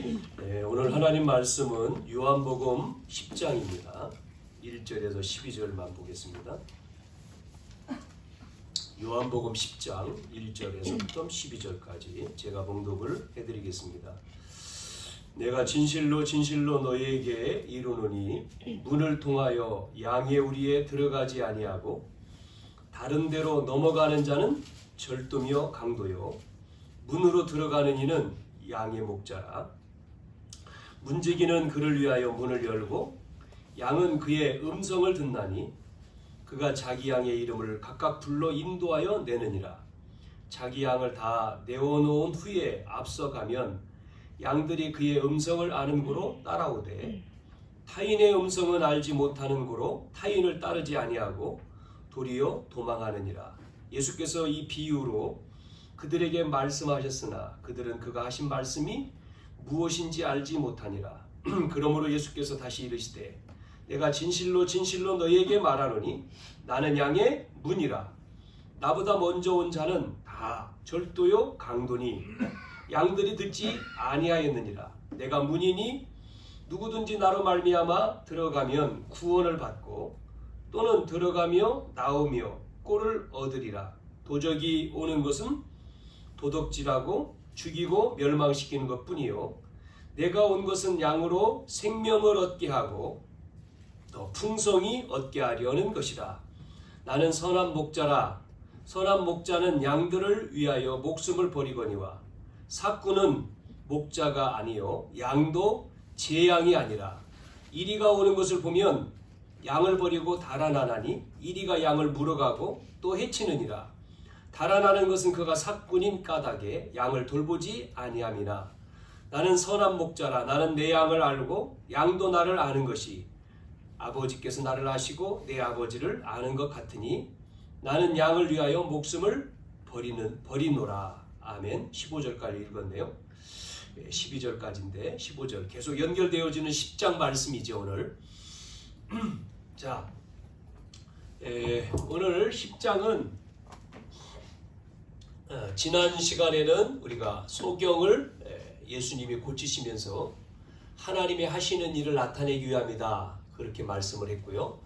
네, 오늘 하나님 말씀은 요한복음 10장입니다. 1절에서 12절만 보겠습니다. 요한복음 10장 1절에서부터 12절까지 제가 봉독을 해드리겠습니다. 내가 진실로 진실로 너희에게 이르노니 문을 통하여 양의 우리에 들어가지 아니하고 다른 데로 넘어가는 자는 절도며 강도요 문으로 들어가는 이는 양의 목자라. 문지기는 그를 위하여 문을 열고 양은 그의 음성을 듣나니 그가 자기 양의 이름을 각각 불러 인도하여 내느니라. 자기 양을 다 내어놓은 후에 앞서가면 양들이 그의 음성을 아는 고로 따라오되 타인의 음성은 알지 못하는 고로 타인을 따르지 아니하고 도리어 도망하느니라. 예수께서 이 비유로 그들에게 말씀하셨으나 그들은 그가 하신 말씀이 무엇인지 알지 못하니라. 그러므로 예수께서 다시 이르시되 내가 진실로 진실로 너희에게 말하노니 나는 양의 문이라. 나보다 먼저 온 자는 다 절도요 강도니 양들이 듣지 아니하였느니라. 내가 문이니 누구든지 나로 말미암아 들어가면 구원을 받고 또는 들어가며 나오며 꼴을 얻으리라. 도적이 오는 것은 도둑질하고 죽이고 멸망시키는 것뿐이요 내가 온 것은 양으로 생명을 얻게 하고 더 풍성히 얻게 하려는 것이라. 나는 선한 목자라. 선한 목자는 양들을 위하여 목숨을 버리거니와 삭구는 목자가 아니요 양도 제 양이 아니라. 이리가 오는 것을 보면 양을 버리고 달아나나니 이리가 양을 물어가고 또 해치느니라. 달아나는 것은 그가 삭군인 까닭에 양을 돌보지 아니함이나. 나는 선한 목자라. 나는 내 양을 알고 양도 나를 아는 것이 아버지께서 나를 아시고 내 아버지를 아는 것 같으니 나는 양을 위하여 목숨을 버리노라. 아멘. 15절까지 읽었네요. 12절까지인데 15절 계속 연결되어지는 10장 말씀이죠 오늘. 자, 오늘 10장은 지난 시간에는 우리가 소경을 예수님이 고치시면서 하나님이 하시는 일을 나타내기 위함이다 그렇게 말씀을 했고요.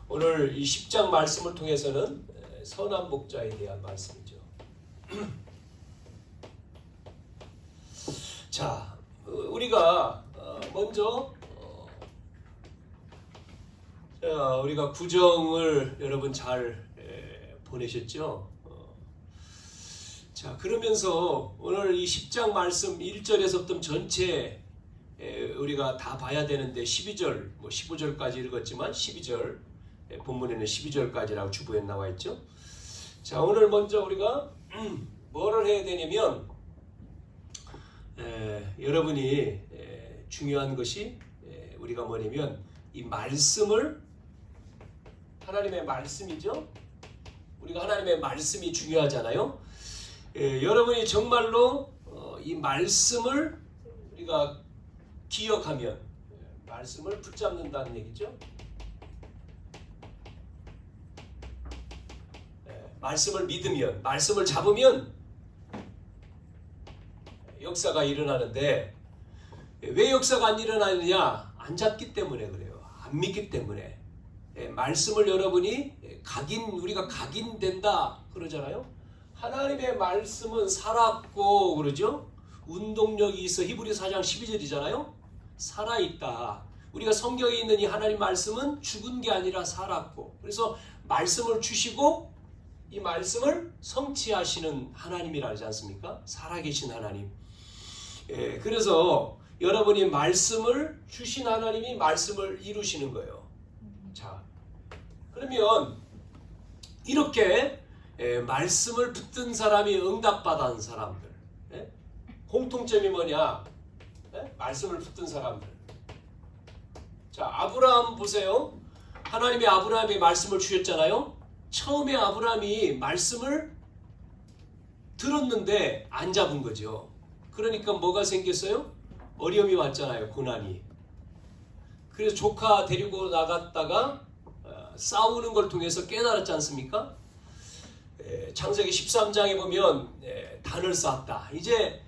오늘 이 10장 말씀을 통해서는 선한 목자에 대한 말씀이죠. 자, 우리가 먼저 우리가 구정을 여러분 잘 보내셨죠? 자, 그러면서 오늘 이 10장 말씀 1절에서부터 전체 우리가 다 봐야 되는데 12절, 15절까지 읽었지만 12절, 본문에는 12절까지라고 주부에 나와 있죠. 자, 오늘 먼저 우리가 뭐를 해야 되냐면 여러분이 중요한 것이 우리가 뭐냐면 이 말씀을 하나님의 말씀이죠. 우리가 하나님의 말씀이 중요하잖아요. 여러분이 정말로 이 말씀을 우리가 기억하면 말씀을 붙잡는다는 얘기죠. 말씀을 믿으면 말씀을 잡으면 역사가 일어나는데 왜 역사가 안 일어나느냐? 안 잡기 때문에 그래요. 안 믿기 때문에. 말씀을 여러분이 우리가 각인된다 그러잖아요. 하나님의 말씀은 살았고 그러죠. 운동력이 있어. 히브리서 4장 12절이잖아요. 살아있다. 우리가 성경에 있는 이 하나님 말씀은 죽은 게 아니라 살았고, 그래서 말씀을 주시고 이 말씀을 성취하시는 하나님이라 하지 않습니까? 살아계신 하나님. 그래서 여러분이 말씀을 주신 하나님이 말씀을 이루시는 거예요. 자, 그러면 이렇게 말씀을 붙든 사람이 응답받은 사람들, 공통점이 뭐냐? 말씀을 붙든 사람들. 자, 아브라함 보세요. 하나님이 아브라함에게 말씀을 주셨잖아요. 처음에 아브라함이 말씀을 들었는데 안 잡은 거죠. 그러니까 뭐가 생겼어요? 어려움이 왔잖아요. 고난이. 그래서 조카 데리고 나갔다가 싸우는 걸 통해서 깨달았지 않습니까? 창세기 13장에 보면 단을 쌓았다. 이제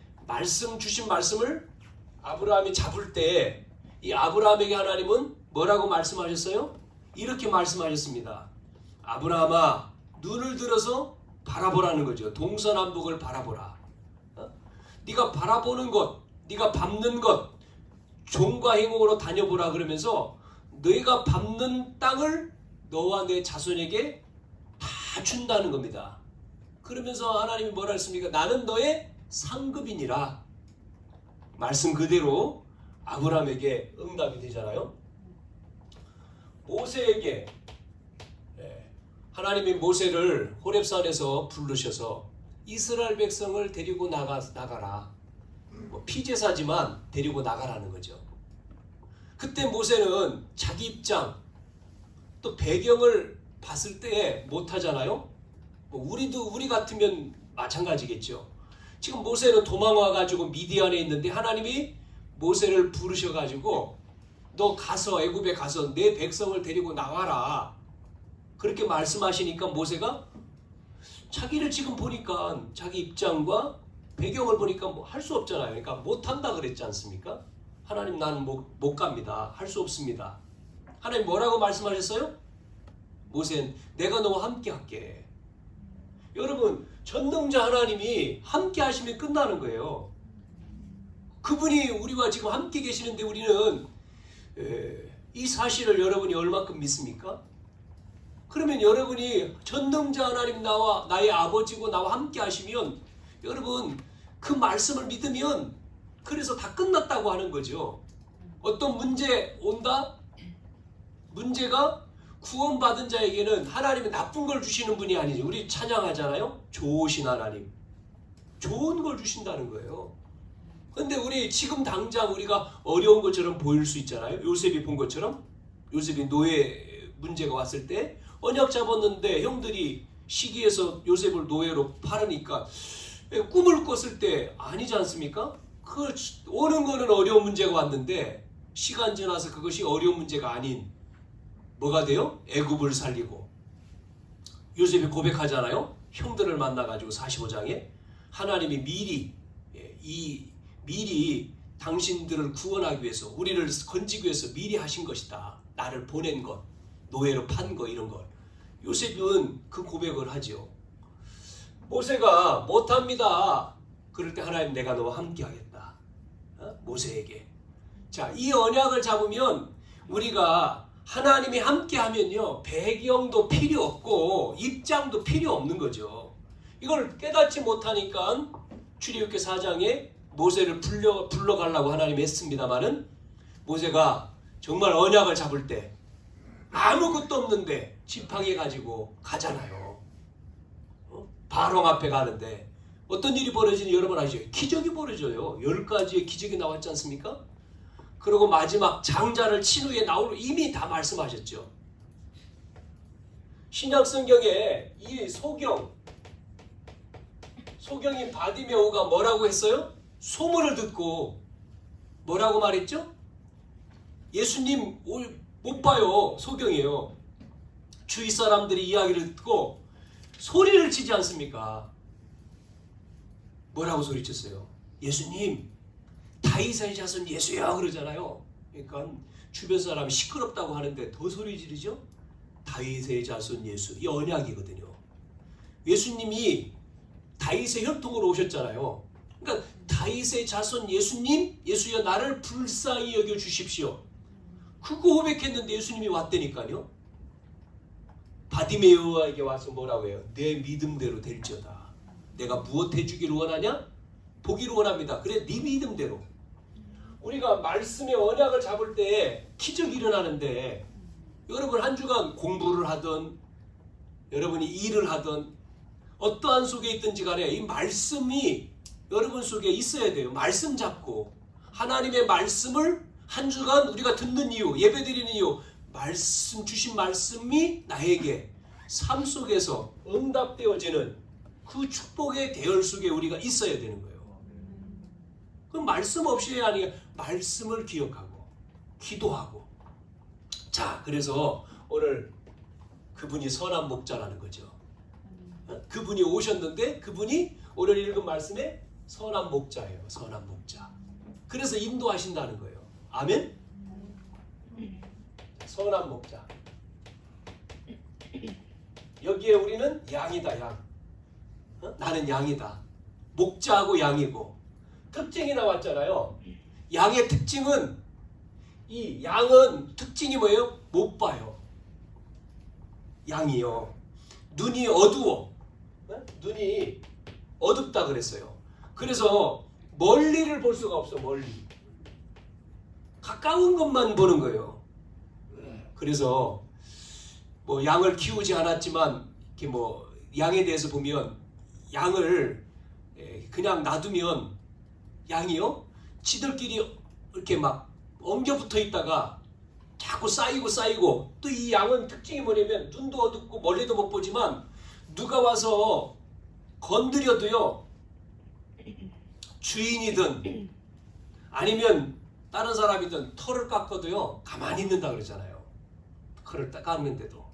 주신 말씀을 아브라함이 잡을 때 이 아브라함에게 하나님은 뭐라고 말씀하셨어요? 이렇게 말씀하셨습니다. 아브라함아, 눈을 들어서 바라보라는 거죠. 동서남북을 바라보라. 네가 바라보는 것, 네가 밟는 것, 종과 행옥으로 다녀보라 그러면서 너희가 밟는 땅을 너와 내 자손에게 다 준다는 겁니다. 그러면서 하나님이 뭐라 했습니까? 나는 너의 상급이니라. 말씀 그대로 아브라함에게 응답이 되잖아요. 모세에게 하나님이 모세를 호렙산에서 부르셔서 이스라엘 백성을 데리고 나가라. 피제사지만 데리고 나가라는 거죠. 그때 모세는 자기 입장 또 배경을 봤을 때 못하잖아요. 우리 같으면 마찬가지겠죠. 지금 모세는 도망와가지고 미디안에 있는데 하나님이 모세를 부르셔가지고 너 가서 애굽에 가서 내 백성을 데리고 나와라. 그렇게 말씀하시니까 모세가 자기를 지금 보니까 자기 입장과 배경을 보니까 뭐 할 수 없잖아요. 그러니까 못한다 그랬지 않습니까? 하나님 나는 못 갑니다. 할 수 없습니다. 하나님 뭐라고 말씀하셨어요? 모세는 내가 너와 함께 할게. 여러분 전능자 하나님이 함께 하시면 끝나는 거예요. 그분이 우리와 지금 함께 계시는데 우리는 이 사실을 여러분이 얼마큼 믿습니까? 그러면 여러분이 전능자 하나님 나의 아버지고 나와 함께 하시면 여러분 그 말씀을 믿으면 그래서 다 끝났다고 하는 거죠. 어떤 문제 온다? 문제가 구원받은 자에게는 하나님이 나쁜 걸 주시는 분이 아니죠. 우리 찬양하잖아요. 좋으신 하나님. 좋은 걸 주신다는 거예요. 근데 우리 지금 당장 우리가 어려운 것처럼 보일 수 있잖아요. 요셉이 본 것처럼. 요셉이 노예 문제가 왔을 때 언약 잡았는데 형들이 시기해서 요셉을 노예로 팔으니까 꿈을 꿨을 때 아니지 않습니까? 그 오는 거는 어려운 문제가 왔는데 시간 지나서 그것이 어려운 문제가 아닌 뭐가 돼요? 애굽을 살리고 요셉이 고백하잖아요. 형들을 만나가지고 45장에 하나님이 미리 당신들을 구원하기 위해서 우리를 건지기 위해서 미리 하신 것이다. 나를 보낸 것, 노예로 판 것 이런 것. 요셉은 그 고백을 하죠. 모세가 못합니다. 그럴 때 하나님 내가 너와 함께 하겠다. 모세에게. 자, 이 언약을 잡으면 우리가 하나님이 함께 하면요. 배경도 필요 없고 입장도 필요 없는 거죠. 이걸 깨닫지 못하니까 출애굽기 4장에 모세를 불러가려고 하나님이 했습니다마는 모세가 정말 언약을 잡을 때 아무것도 없는데 지팡이 가지고 가잖아요. 바로 앞에 가는데 어떤 일이 벌어지는지 여러분 아시죠? 기적이 벌어져요. 10가지의 기적이 나왔지 않습니까? 그리고 마지막 장자를 친 후에 나오는 이미 다 말씀하셨죠. 신약 성경에 이 소경인 바디메오가 뭐라고 했어요? 소문을 듣고 뭐라고 말했죠? 예수님 못 봐요. 소경이에요. 주위 사람들이 이야기를 듣고 소리를 치지 않습니까? 뭐라고 소리쳤어요? 예수님, 다윗의 자손 예수야 그러잖아요. 그러니까 주변 사람이 시끄럽다고 하는데 더 소리 지르죠? 다윗의 자손 예수. 이 언약이거든요. 예수님이 다윗의 혈통으로 오셨잖아요. 그러니까 다윗의 자손 예수님, 예수여 나를 불쌍히 여겨 주십시오. 그거 고백했는데 예수님이 왔다니까요. 바디메오에게 와서 뭐라고 해요? 내 믿음대로 될지어다. 내가 무엇 해주기를 원하냐? 보기를 원합니다. 그래 네 믿음대로. 우리가 말씀의 언약을 잡을 때 기적이 일어나는데 여러분 한 주간 공부를 하든 여러분이 일을 하든 어떠한 속에 있든지 간에 이 말씀이 여러분 속에 있어야 돼요. 말씀 잡고 하나님의 말씀을 한 주간 우리가 듣는 이유, 예배드리는 이유, 말씀 주신 말씀이 나에게 삶 속에서 응답되어지는 그 축복의 대열 속에 우리가 있어야 되는 거예요. 그럼 말씀 없이 아니 말씀을 기억하고 기도하고. 자, 그래서 오늘 그분이 선한 목자라는 거죠. 그분이 오셨는데 그분이 오늘 읽은 말씀에 선한 목자예요. 선한 목자. 그래서 인도하신다는 거예요. 아멘? 선한 목자. 여기에 우리는 양이다, 양. 나는 양이다. 목자하고 양이고. 특징이 나왔잖아요. 양의 특징은, 이 양은 특징이 뭐예요? 못 봐요. 양이요. 눈이 어두워. 눈이 어둡다 그랬어요. 그래서 멀리를 볼 수가 없어. 멀리. 가까운 것만 보는 거예요. 그래서 뭐 양을 키우지 않았지만 이렇게 뭐 양에 대해서 보면 양을 그냥 놔두면 양이요 지들끼리 이렇게 막 엉겨붙어 있다가 자꾸 쌓이고 또 이 양은 특징이 뭐냐면 눈도 어둡고 멀리도 못 보지만 누가 와서 건드려도요 주인이든 아니면 다른 사람이든 털을 깎아도요 가만히 있는다 그러잖아요. 털을 깎는데도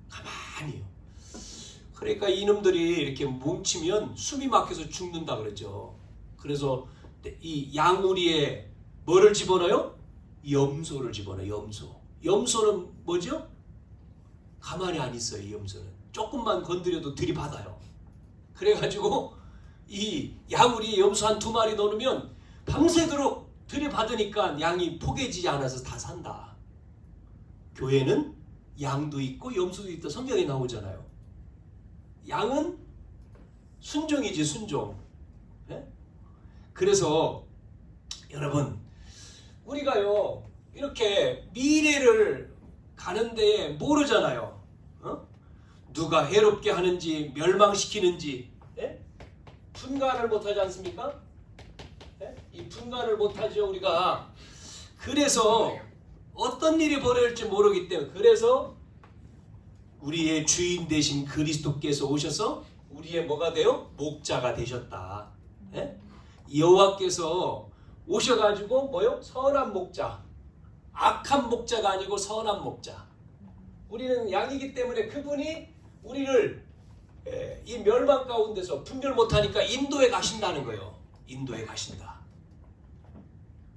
가만히요. 그러니까 이놈들이 이렇게 뭉치면 숨이 막혀서 죽는다 그러죠. 그래서 이 양우리에 뭐를 집어넣어요? 염소를 집어넣어요. 염소. 염소는 뭐죠? 가만히 안 있어요. 이 염소는 조금만 건드려도 들이받아요. 그래가지고 이 양우리에 염소 한 2마리 넣으면 밤새도록 들이받으니까 양이 포개지지 않아서 다 산다. 교회는 양도 있고 염소도 있다. 성경에 나오잖아요. 양은 순종이지, 순종. 네? 그래서 여러분 우리가요 이렇게 미래를 가는데 모르잖아요. 누가 해롭게 하는지 멸망시키는지. 네? 분간을 못하지 않습니까? 네? 이 분간을 못하죠 우리가. 그래서 어떤 일이 벌어질지 모르기 때문에 그래서 우리의 주인 되신 그리스도께서 오셔서 우리의 뭐가 돼요? 목자가 되셨다. 네? 여호와께서 오셔가지고 뭐요? 선한 목자. 악한 목자가 아니고 선한 목자. 우리는 양이기 때문에 그분이 우리를 이 멸망 가운데서 분별 못하니까 인도에 가신다는 거예요. 인도에 가신다.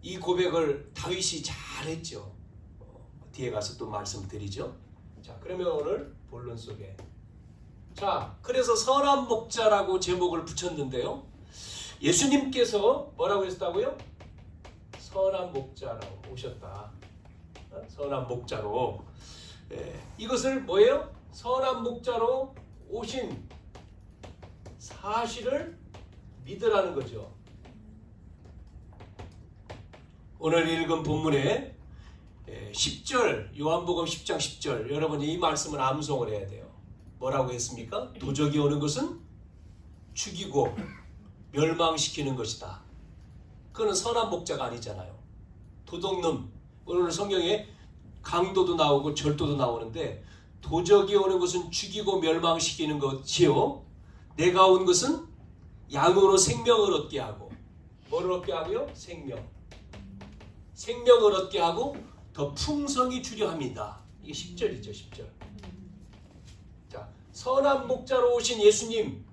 이 고백을 다윗이 잘했죠. 뒤에 가서 또 말씀드리죠. 자, 그러면 오늘 본론 속에 자, 그래서 선한 목자라고 제목을 붙였는데요. 예수님께서 뭐라고 했다고요? 선한 목자라고 오셨다. 선한 목자로. 이것을 뭐예요? 선한 목자로 오신 사실을 믿으라는 거죠. 오늘 읽은 본문에 10절 요한복음 10장 10절 여러분이 이 말씀을 암송을 해야 돼요. 뭐라고 했습니까? 도적이 오는 것은 죽이고 멸망시키는 것이다. 그거는 선한 목자가 아니잖아요. 도둑놈. 오늘 성경에 강도도 나오고 절도도 나오는데 도적이 오는 것은 죽이고 멸망시키는 것이요 내가 온 것은 양으로 생명을 얻게 하고 뭐를 얻게 하고요? 생명을 얻게 하고 더 풍성히 주려 합니다. 이게 10절이죠. 10절. 자, 선한 목자로 오신 예수님.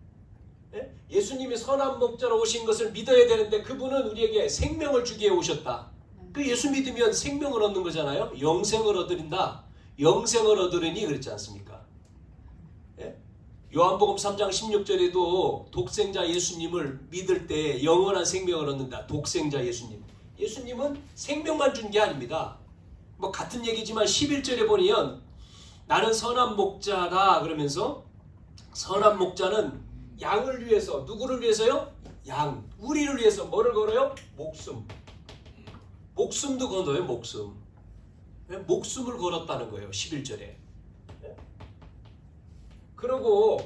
예수님이 선한 목자로 오신 것을 믿어야 되는데 그분은 우리에게 생명을 주기에 오셨다. 그 예수 믿으면 생명을 얻는 거잖아요. 영생을 얻으린다. 영생을 얻으리니 그랬지 않습니까? 요한복음 3장 16절에도 독생자 예수님을 믿을 때 영원한 생명을 얻는다. 독생자 예수님. 예수님은 생명만 준 게 아닙니다. 뭐 같은 얘기지만 11절에 보면 나는 선한 목자다 그러면서 선한 목자는 양을 위해서 누구를 위해서요? 양. 우리를 위해서 뭐를 걸어요? 목숨. 목숨도 걸어요. 목숨. 목숨을 걸었다는 거예요. 11절에. 그리고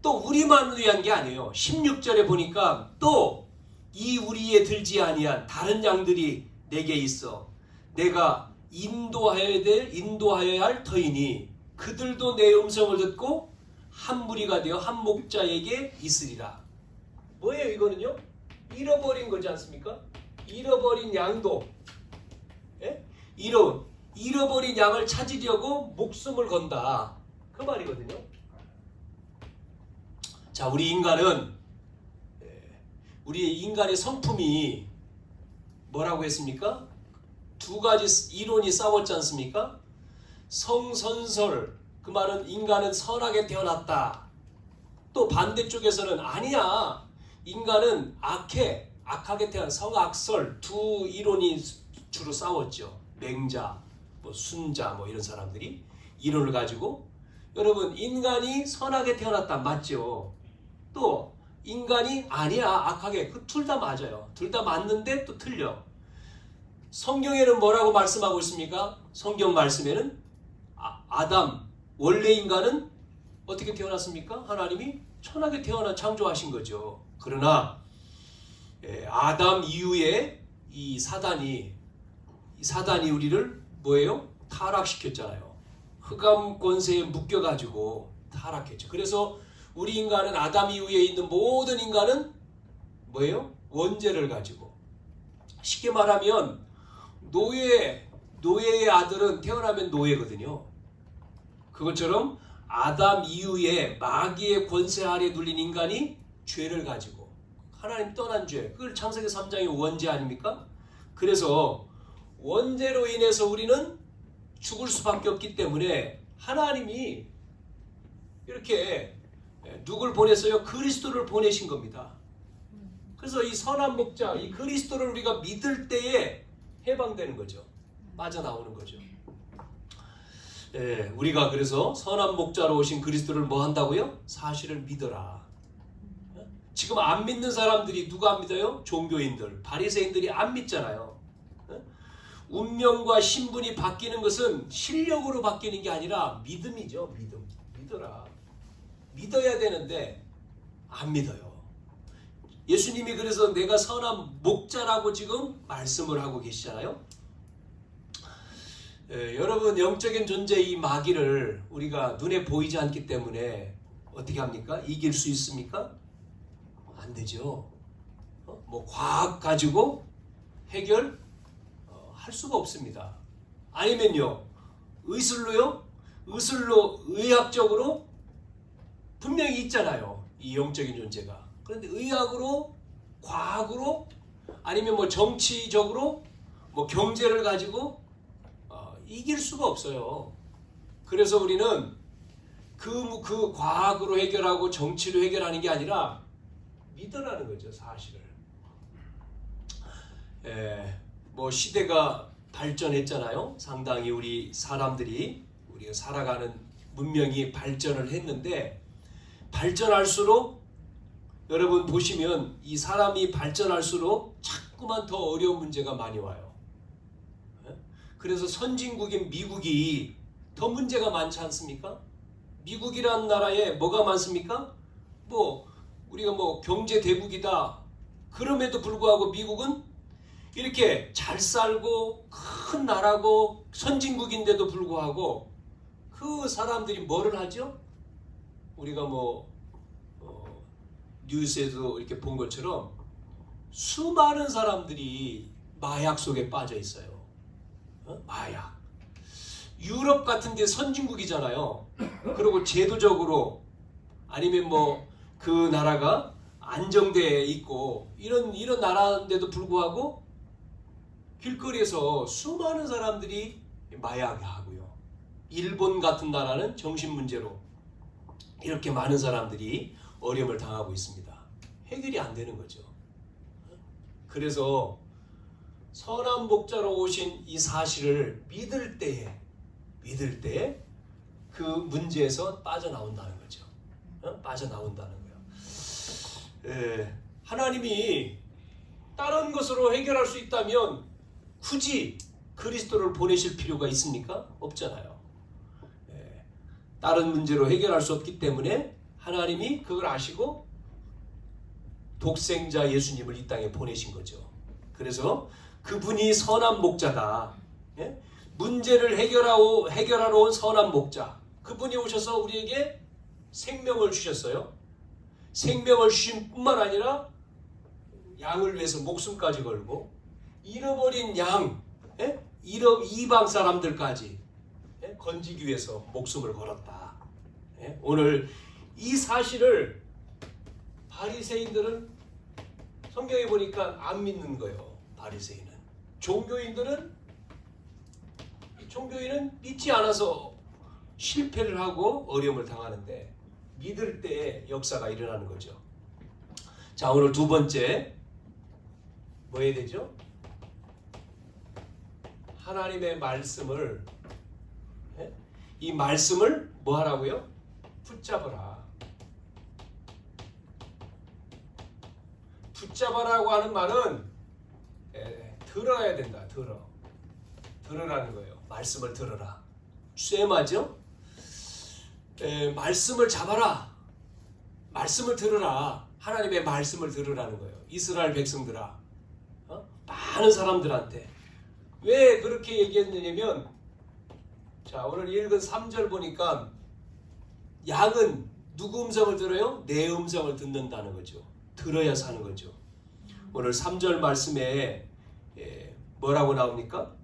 또 우리만 위한 게 아니에요. 16절에 보니까 또 이 우리에 들지 아니한 다른 양들이 내게 있어. 내가 인도하여야 할 터이니 그들도 내 음성을 듣고 한 무리가 되어 한 목자에게 있으리라. 뭐예요 이거는요? 잃어버린 거지 않습니까? 잃어버린 양도 잃어버린 양을 찾으려고 목숨을 건다. 그 말이거든요. 자, 우리 인간의 성품이 뭐라고 했습니까? 두 가지 이론이 싸웠지 않습니까? 성선설, 그 말은 인간은 선하게 태어났다. 또 반대쪽에서는 아니야, 인간은 악하게 태어난 성악설. 두 이론이 주로 싸웠죠. 맹자, 뭐 순자, 뭐 이런 사람들이 이론을 가지고, 여러분, 인간이 선하게 태어났다 맞죠? 또 인간이 아니야, 악하게. 그 둘 다 맞아요. 둘 다 맞는데 또 틀려. 성경에는 뭐라고 말씀하고 있습니까? 성경 말씀에는 아담, 원래 인간은 어떻게 태어났습니까? 하나님이 천하게 태어나 창조하신 거죠. 그러나 아담 이후에 이 사단이 우리를 뭐예요? 타락시켰잖아요. 흑암 권세에 묶여가지고 타락했죠. 그래서 우리 인간은 아담 이후에 있는 모든 인간은 뭐예요? 원죄를 가지고, 쉽게 말하면 노예의 아들은 태어나면 노예거든요. 그것처럼 아담 이후에 마귀의 권세 아래 눌린 인간이 죄를 가지고, 하나님 떠난 죄, 그걸 창세기 3장의 원죄 아닙니까? 그래서 원죄로 인해서 우리는 죽을 수밖에 없기 때문에 하나님이 이렇게 누굴 보냈어요? 그리스도를 보내신 겁니다. 그래서 이 선한 목자, 이 그리스도를 우리가 믿을 때에 해방되는 거죠. 빠져나오는 거죠. 우리가 그래서 선한 목자로 오신 그리스도를 뭐 한다고요? 사실을 믿어라. 지금 안 믿는 사람들이 누가 안 믿어요? 종교인들, 바리새인들이 안 믿잖아요. 운명과 신분이 바뀌는 것은 실력으로 바뀌는 게 아니라 믿음이죠. 믿어라. 믿어야 되는데 안 믿어요. 예수님이 그래서 내가 선한 목자라고 지금 말씀을 하고 계시잖아요. 여러분, 영적인 존재의 이 마귀를 우리가 눈에 보이지 않기 때문에 어떻게 합니까? 이길 수 있습니까? 안 되죠. 뭐 과학 가지고 해결 할 수가 없습니다. 아니면요, 의술로요? 의술로, 의학적으로 분명히 있잖아요, 이 영적인 존재가. 그런데 의학으로, 과학으로, 아니면 뭐 정치적으로, 뭐 경제를 가지고 이길 수가 없어요. 그래서 우리는 그 과학으로 해결하고 정치로 해결하는 게 아니라 믿으라는 거죠, 사실을. 뭐 시대가 발전했잖아요. 상당히 우리가 살아가는 문명이 발전을 했는데, 발전할수록 여러분 보시면 이 사람이 발전할수록 자꾸만 더 어려운 문제가 많이 와요. 그래서 선진국인 미국이 더 문제가 많지 않습니까? 미국이라는 나라에 뭐가 많습니까? 뭐 우리가 뭐 경제 대국이다. 그럼에도 불구하고 미국은 이렇게 잘 살고 큰 나라고 선진국인데도 불구하고 그 사람들이 뭐를 하죠? 우리가 뭐 뉴스에도 이렇게 본 것처럼 수많은 사람들이 마약 속에 빠져 있어요. 마약. 유럽 같은 데 선진국이잖아요. 그리고 제도적으로 아니면 뭐 그 나라가 안정돼 있고 이런 나라인데도 불구하고 길거리에서 수많은 사람들이 마약하고요. 일본 같은 나라는 정신 문제로 이렇게 많은 사람들이 어려움을 당하고 있습니다. 해결이 안 되는 거죠. 그래서 선한 목자로 오신 이 사실을 믿을 때에 그 문제에서 빠져나온다는 거죠. 빠져나온다는 거예요. 하나님이 다른 것으로 해결할 수 있다면 굳이 그리스도를 보내실 필요가 있습니까? 없잖아요. 다른 문제로 해결할 수 없기 때문에 하나님이 그걸 아시고 독생자 예수님을 이 땅에 보내신 거죠. 그래서 그분이 선한 목자다. 문제를 해결하러 온 선한 목자. 그분이 오셔서 우리에게 생명을 주셨어요. 생명을 주신 뿐만 아니라 양을 위해서 목숨까지 걸고 잃어버린 양, 이방 사람들까지 건지기 위해서 목숨을 걸었다. 오늘 이 사실을 바리새인들은 성경에 보니까 안 믿는 거예요. 바리새인은 종교인은 믿지 않아서 실패를 하고 어려움을 당하는데 믿을 때 역사가 일어나는 거죠. 자, 오늘 두 번째 뭐 해야 되죠? 하나님의 말씀을, 이 말씀을 뭐 하라고요? 붙잡으라. 붙잡아라고 하는 말은 들어야 된다. 들으라는 거예요. 말씀을 들어라. 쇠마죠? 말씀을 잡아라. 말씀을 들으라. 하나님의 말씀을 들으라는 거예요. 이스라엘 백성들아, 많은 사람들한테 왜 그렇게 얘기했느냐면, 자, 오늘 읽은 3절 보니까 양은 누구 음성을 들어요? 내 음성을 듣는다는 거죠. 들어야 사는 거죠. 오늘 3절 말씀에 뭐라고 나옵니까?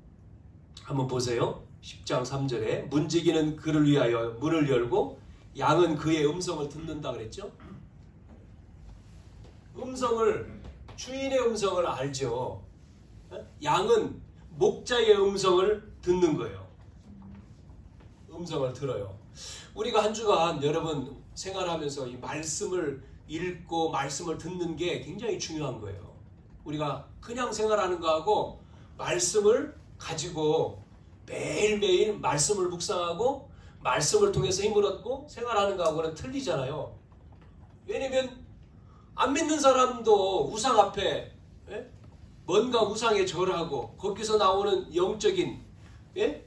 한번 보세요. 10장 3절에 문지기는 그를 위하여 문을 열고 양은 그의 음성을 듣는다 그랬죠. 주인의 음성을 알죠. 양은 목자의 음성을 듣는 거예요. 음성을 들어요. 우리가 한 주간 여러분 생활하면서 이 말씀을 읽고 말씀을 듣는 게 굉장히 중요한 거예요. 우리가 그냥 생활하는 거하고 말씀을 가지고 매일매일 말씀을 묵상하고 말씀을 통해서 힘을 얻고 생활하는 거하고는 틀리잖아요. 왜냐면 안 믿는 사람도 우상 앞에 뭔가 우상에 절하고 거기서 나오는 영적인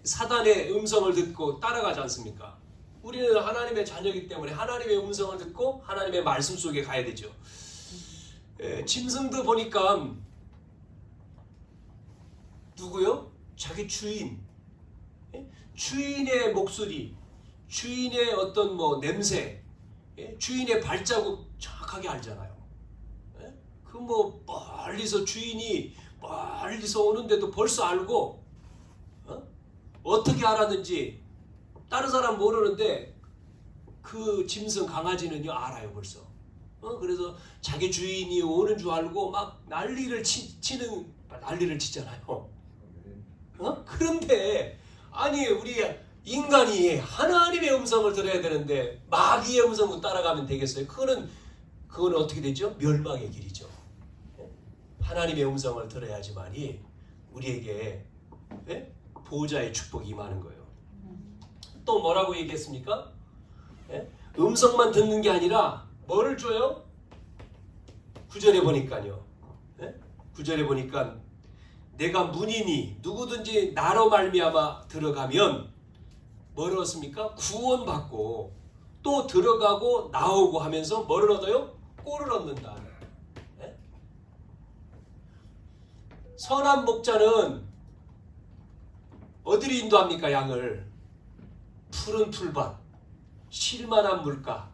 사단의 음성을 듣고 따라가지 않습니까? 우리는 하나님의 자녀이기 때문에 하나님의 음성을 듣고 하나님의 말씀 속에 가야 되죠. 짐승도 보니까 누구요? 자기 주인의 목소리, 주인의 어떤 냄새, 주인의 발자국 정확하게 알잖아요. 그 멀리서 주인이 멀리서 오는데도 벌써 알고, 어떻게 알았는지 다른 사람 모르는데 그 짐승 강아지는요 알아요 벌써. 그래서 자기 주인이 오는 줄 알고 막 난리를 치잖아요. 그런데 아니 우리 인간이 하나님의 음성을 들어야 되는데 마귀의 음성을 따라가면 되겠어요? 그거는 어떻게 되죠? 멸망의 길이죠. 하나님의 음성을 들어야지만이 우리에게 보호자의 축복이 임하는 거예요. 또 뭐라고 얘기했습니까? 음성만 듣는 게 아니라 뭐를 줘요? 9절에 보니까요. 9절에 보니까 내가 문이니 누구든지 나로 말미암아 들어가면 뭐를 얻습니까? 구원받고 또 들어가고 나오고 하면서 뭐를 얻어요? 꼴을 얻는다. 선한 목자는 어디로 인도합니까? 양을 푸른 풀밭, 쉴만한 물가,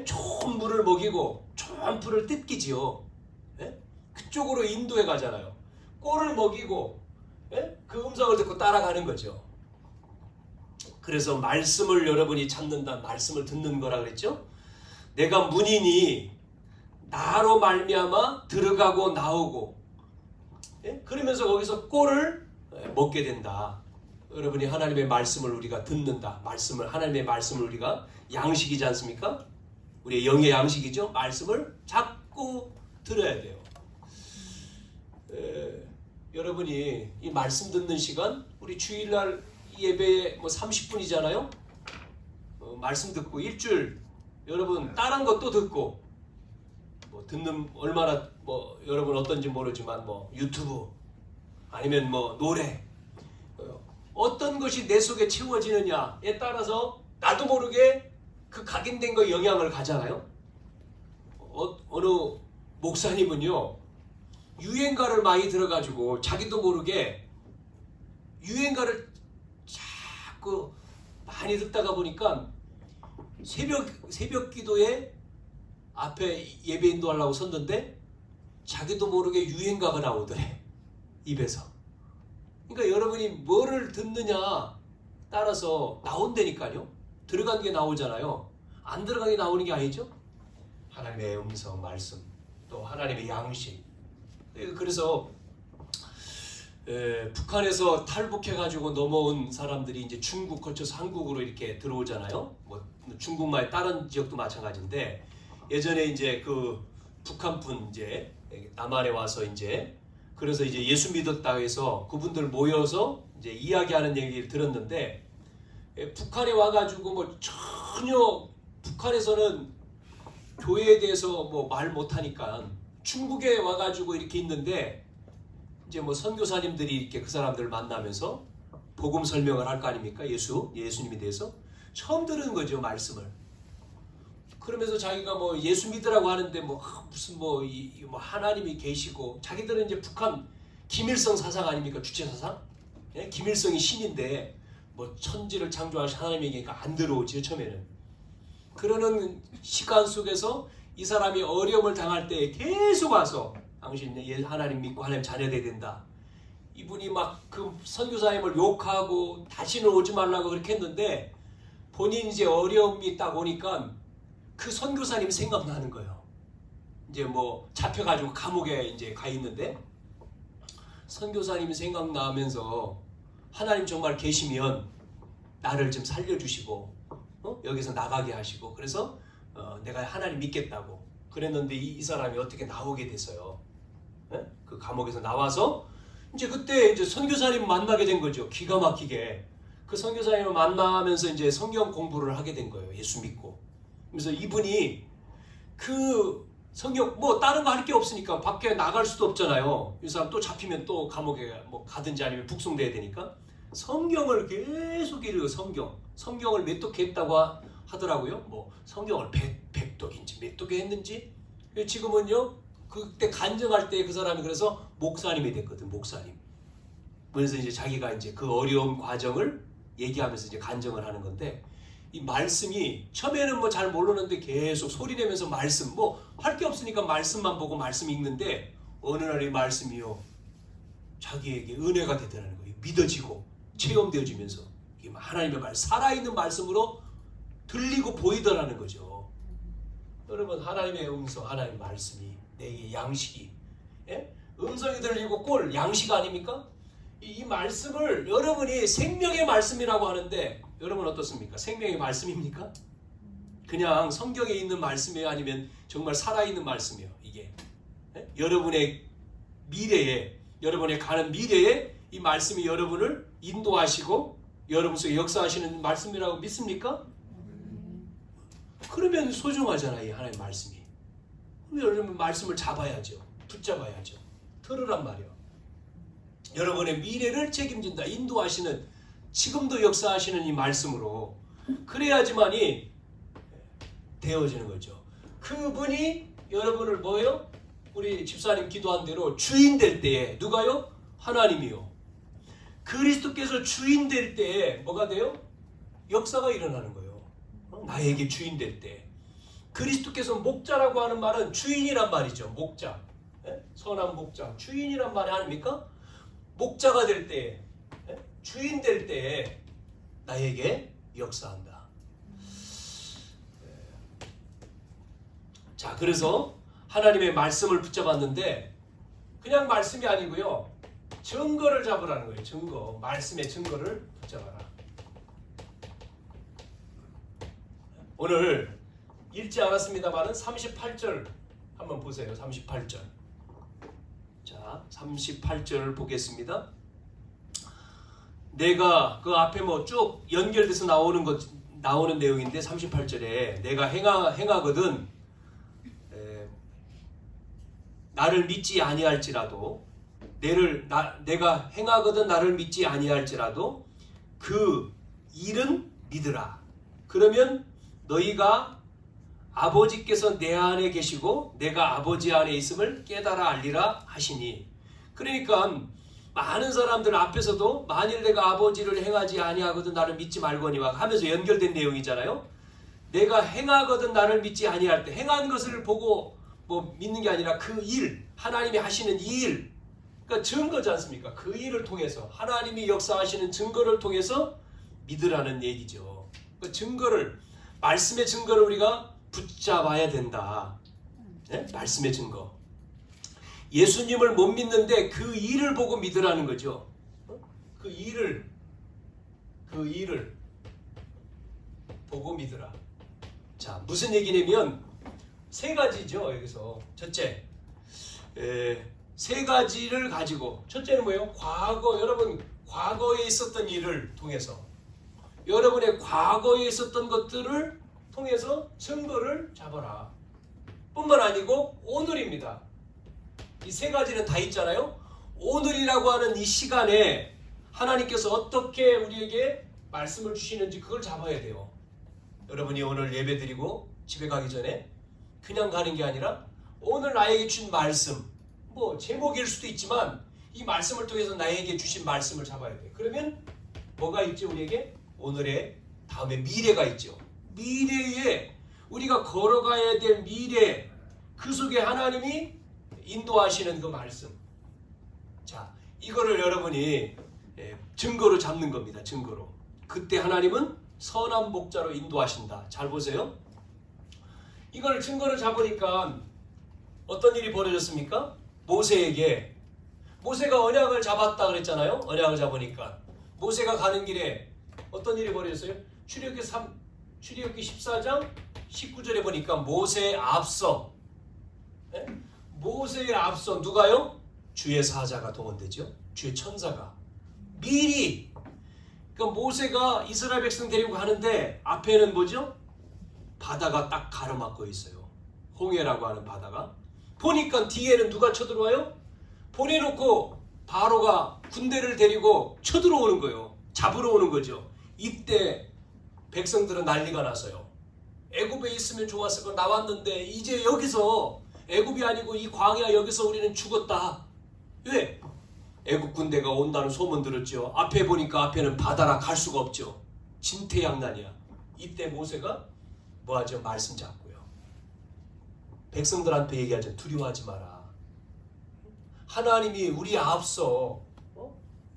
좋은 물을 먹이고 좋은 풀을 뜯기지요. 그쪽으로 인도해 가잖아요. 꼴을 먹이고 그 음성을 듣고 따라가는 거죠. 그래서 말씀을 여러분이 찾는다, 말씀을 듣는 거라 그랬죠. 내가 문이니 나로 말미암아 들어가고 나오고, 그러면서 거기서 꼴을 먹게 된다. 여러분이 하나님의 말씀을 우리가 듣는다. 하나님의 말씀을 우리가 양식이지 않습니까? 우리의 영의 양식이죠. 말씀을 자꾸 들어야 돼요. 여러분이 이 말씀 듣는 시간, 우리 주일날 예배 30분이잖아요. 말씀 듣고 일주일 여러분 다른 것도 듣고 듣는 얼마나 여러분 어떤지 모르지만 유튜브 아니면 노래, 어떤 것이 내 속에 채워지느냐에 따라서 나도 모르게 그 각인된 거 영향을 가잖아요. 어느 목사님은요 유행가를 많이 들어가지고 자기도 모르게 유행가를 자꾸 많이 듣다가 보니까 새벽 기도에 앞에 예배 인도하려고 섰는데 자기도 모르게 유행가가 나오더래, 입에서. 그러니까 여러분이 뭐를 듣느냐 따라서 나온다니까요. 들어간 게 나오잖아요. 안 들어간 게 나오는 게 아니죠. 하나님의 음성 말씀, 또 하나님의 양식. 그래서 북한에서 탈북해가지고 넘어온 사람들이 이제 중국 거쳐서 한국으로 이렇게 들어오잖아요. 뭐 중국말 다른 지역도 마찬가지인데 예전에 이제 그 북한분 이제 남한에 와서 이제 그래서 이제 예수 믿었다 해서 그분들 모여서 이제 이야기하는 얘기를 들었는데 북한에 와가지고 뭐 전혀 북한에서는 교회에 대해서 뭐 말 못하니까 중국에 와가지고 이렇게 있는데 이제 뭐 선교사님들이 이렇게 그 사람들을 만나면서 복음 설명을 할 거 아닙니까? 예수님에 대해서 처음 들은 거죠, 말씀을. 그러면서 자기가 뭐 예수 믿으라고 하는데 뭐 무슨 뭐 하나님이 계시고 자기들은 이제 북한 김일성 사상 아닙니까? 주체 사상? 예? 김일성이 신인데 뭐 천지를 창조하신 하나님에게니까 안 들어오지 처음에는. 그러는 시간 속에서 이 사람이 어려움을 당할 때 계속 와서 당신 하나님 믿고 하나님 자녀돼야 된다. 이분이 막 그 선교사님을 욕하고 다시는 오지 말라고 그렇게 했는데 본인이 이제 어려움이 딱 오니까 그 선교사님이 생각나는 거예요. 이제 뭐 잡혀가지고 감옥에 이제 가 있는데 선교사님이 생각나면서 하나님 정말 계시면 나를 좀 살려주시고 여기서 나가게 하시고 그래서 내가 하나님 믿겠다고 그랬는데 이 사람이 어떻게 나오게 됐어요. 네? 그 감옥에서 나와서 이제 그때 이제 선교사님 만나게 된 거죠. 기가 막히게 그 선교사님을 만나면서 이제 성경 공부를 하게 된 거예요. 예수 믿고. 그래서 이분이 그 성경 뭐 다른 거 할 게 없으니까 밖에 나갈 수도 없잖아요. 이 사람 또 잡히면 또 감옥에 뭐 가든지 아니면 북송돼야 되니까 성경을 계속 읽어요. 성경을 몇 독 했다고 하더라고요. 뭐 성경을 100독인지 몇 독에 했는지. 지금은요 그때 간증할 때 그 사람이 그래서 목사님이 됐거든. 목사님. 그래서 이제 자기가 이제 그 어려운 과정을 얘기하면서 이제 간증을 하는 건데 이 말씀이 처음에는 뭐 잘 모르는데 계속 소리내면서 말씀 뭐 할 게 없으니까 말씀만 보고 말씀 읽는데 어느 날 이 말씀이요 자기에게 은혜가 되더라는 거예요. 믿어지고 체험되어지면서 하나님의 말 살아있는 말씀으로 들리고 보이더라는 거죠. 여러분 하나님의 음성 하나님의 말씀이 내게 양식이 예? 음성이 들리고 꼴 양식 아닙니까? 이 말씀을 여러분이 생명의 말씀이라고 하는데 여러분 어떻습니까? 생명의 말씀입니까? 그냥 성경에 있는 말씀이에요? 아니면 정말 살아있는 말씀이에요? 이게 예? 여러분의 미래에 여러분의 가는 미래에 이 말씀이 여러분을 인도하시고 여러분 속에 역사하시는 말씀이라고 믿습니까? 그러면 소중하잖아요. 이 하나님의 말씀이. 여러분 말씀을 잡아야죠. 붙잡아야죠. 들으란 말이에요. 여러분의 미래를 책임진다. 인도하시는 지금도 역사하시는 이 말씀으로 그래야지만이 되어지는 거죠. 그분이 여러분을 뭐예요? 우리 집사님 기도한 대로 주인 될 때에 누가요? 하나님이요. 그리스도께서 주인 될 때에 뭐가 돼요? 역사가 일어나는 거예요. 나에게 주인 될 때. 그리스도께서 목자라고 하는 말은 주인이란 말이죠. 목자. 선한 목자. 주인이란 말이 아닙니까? 목자가 될 때에 주인 될 때에 나에게 역사한다. 자, 그래서 하나님의 말씀을 붙잡았는데 그냥 말씀이 아니고요. 증거를 잡으라는 거예요. 증거. 말씀의 증거를 붙잡아라. 오늘 읽지 않았습니다만은 38절 한번 보세요. 38절. 자, 38절을 보겠습니다. 내가 그 앞에 뭐 쭉 연결돼서 나오는 내용인데 38절에 내가 행하거든 나를 믿지 아니할지라도 내가 행하거든 나를 믿지 아니할지라도 그 일은 믿으라. 그러면 너희가 아버지께서 내 안에 계시고 내가 아버지 안에 있음을 깨달아 알리라 하시니. 그러니까 많은 사람들 앞에서도 만일 내가 아버지를 행하지 아니하거든 나를 믿지 말거니와 하면서 연결된 내용이잖아요. 내가 행하거든 나를 믿지 아니할 때 행한 것을 보고 뭐 믿는 게 아니라 그 일, 하나님이 하시는 이 일, 그러니까 증거지 않습니까? 그 일을 통해서 하나님이 역사하시는 증거를 통해서 믿으라는 얘기죠. 그 증거를, 말씀의 증거를 우리가 붙잡아야 된다. 네? 말씀의 증거. 예수님을 못 믿는데 그 일을 보고 믿으라는 거죠. 그 일을 보고 믿으라. 자, 무슨 얘기냐면 세 가지죠. 여기서 첫째, 세 가지를 가지고 첫째는 뭐예요? 여러분 과거에 있었던 일을 통해서 여러분의 과거에 있었던 것들을 통해서 증거를 잡아라. 뿐만 아니고 오늘입니다. 이 세 가지는 다 있잖아요. 오늘이라고 하는 이 시간에 하나님께서 어떻게 우리에게 말씀을 주시는지 그걸 잡아야 돼요. 여러분이 오늘 예배 드리고 집에 가기 전에 그냥 가는 게 아니라 오늘 나에게 준 말씀, 뭐 제목일 수도 있지만 이 말씀을 통해서 나에게 주신 말씀을 잡아야 돼. 그러면 뭐가 있지? 우리에게 오늘의 다음에 미래가 있죠. 미래에 우리가 걸어가야 될 미래, 그 속에 하나님이 인도하시는 그 말씀. 자, 이거를 여러분이 증거로 잡는 겁니다. 증거로. 그때 하나님은 선한 목자로 인도하신다. 잘 보세요. 이걸 증거를 잡으니까 어떤 일이 벌어졌습니까? 모세가 언약을 잡았다 그랬잖아요. 언약을 잡으니까 모세가 가는 길에 어떤 일이 벌어졌어요? 출애굽기 14장 19절에 보니까 모세에 앞서 누가요? 주의 사자가 동원되죠. 주의 천사가 미리. 그러니까 모세가 이스라엘 백성 데리고 가는데 앞에는 뭐죠? 바다가 딱 가로막고 있어요. 홍해라고 하는 바다가. 보니까 뒤에는 누가 쳐들어와요? 보내놓고 바로가 군대를 데리고 쳐들어오는 거예요. 잡으러 오는 거죠. 이때 백성들은 난리가 났어요. 애굽에 있으면 좋았을 거 나왔는데 이제 여기서 애굽이 아니고 이 광야 여기서 우리는 죽었다. 왜? 애굽 군대가 온다는 소문 들었죠. 앞에 보니까 앞에는 바다라 갈 수가 없죠. 진퇴양난이야. 이때 모세가 뭐하죠? 말씀 잡고요. 백성들한테 얘기하죠. 두려워하지 마라. 하나님이 우리 앞서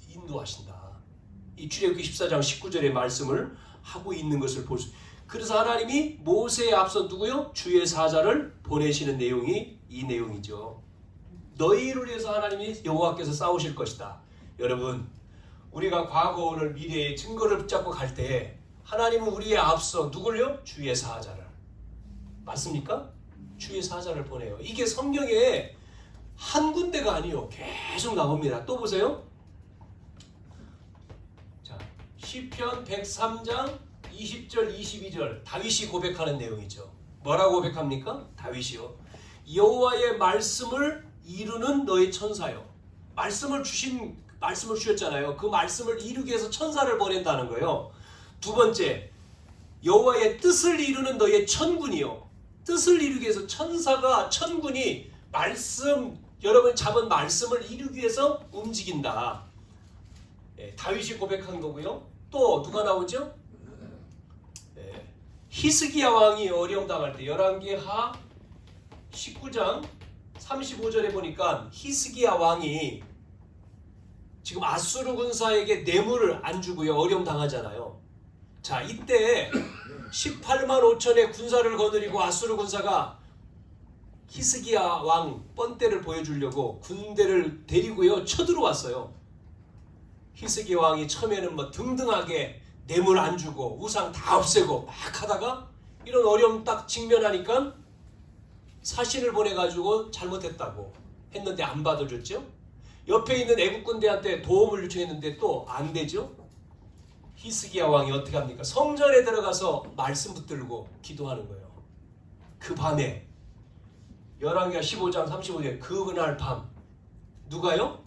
인도하신다. 이 출애굽기 14장 19절의 말씀을 하고 있는 것을 볼 수. 그래서 하나님이 모세에 앞서 누구요? 주의 사자를 보내시는 내용이 이 내용이죠. 너희를 위해서 하나님이 여호와께서 싸우실 것이다. 여러분, 우리가 과거, 오늘, 미래의 증거를 붙잡고 갈 때 하나님은 우리의 앞서 누굴요? 주의 사자를. 맞습니까? 주의 사자를 보내요. 이게 성경에 한 군데가 아니요. 계속 나옵니다. 또 보세요. 자, 시편 103장 20절 22절 다윗이 고백하는 내용이죠. 뭐라고 고백합니까? 다윗이요. 여호와의 말씀을 이루는 너의 천사요. 말씀을 주셨잖아요. 그 말씀을 이루기 위해서 천사를 보낸다는 거예요. 두 번째, 여호와의 뜻을 이루는 너의 천군이요. 뜻을 이루기 위해서 천군이 여러분 잡은 말씀을 이루기 위해서 움직인다. 다윗이 고백한 거고요. 또 누가 나오죠? 히스기야 왕이 어려움 당할 때 열왕기하 19장 35절에 보니까 히스기야 왕이 지금 아수르 군사에게 뇌물을 안 주고요. 어려움 당하잖아요. 자, 이때 18만 5천의 군사를 거느리고 아수르 군사가 히스기야 왕 뻔때를 보여주려고 군대를 데리고요. 쳐들어왔어요. 히스기야 왕이 처음에는 뭐 등등하게 뇌물 안 주고 우상 다 없애고 막 하다가 이런 어려움 딱 직면하니까 사신을 보내가지고 잘못했다고 했는데 안 받아줬죠. 옆에 있는 애국 군대한테 도움을 요청했는데 또 안 되죠. 히스기야 왕이 어떻게 합니까? 성전에 들어가서 말씀 붙들고 기도하는 거예요. 그 밤에 열왕기하 15장 35절에 그날 밤 누가요?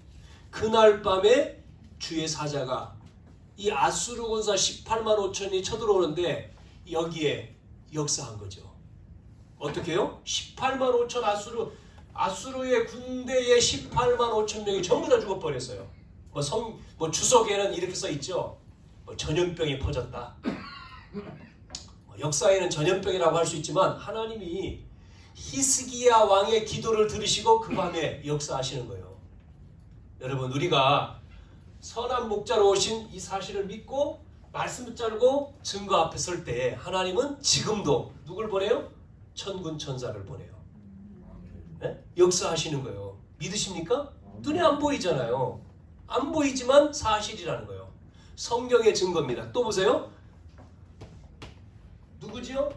그날 밤에 주의 사자가 이 아수르 군사 18만 5천이 쳐들어오는데 여기에 역사한 거죠. 어떻게 해요? 18만 5천 아수르의 군대의 18만 5천 명이 전부 다 죽어버렸어요. 뭐 주석에는 이렇게 써 있죠. 뭐 전염병이 퍼졌다. 역사에는 전염병이라고 할 수 있지만 하나님이 히스기야 왕의 기도를 들으시고 그 밤에 역사하시는 거예요. 여러분, 우리가 선한 목자로 오신 이 사실을 믿고 말씀 붙잡고 증거 앞에 설 때 하나님은 지금도 누굴 보내요? 천군 천사를 보내요. 네? 역사하시는 거예요. 믿으십니까? 눈에 안 보이잖아요. 안 보이지만 사실이라는 거예요. 성경의 증거입니다. 또 보세요. 누구지요?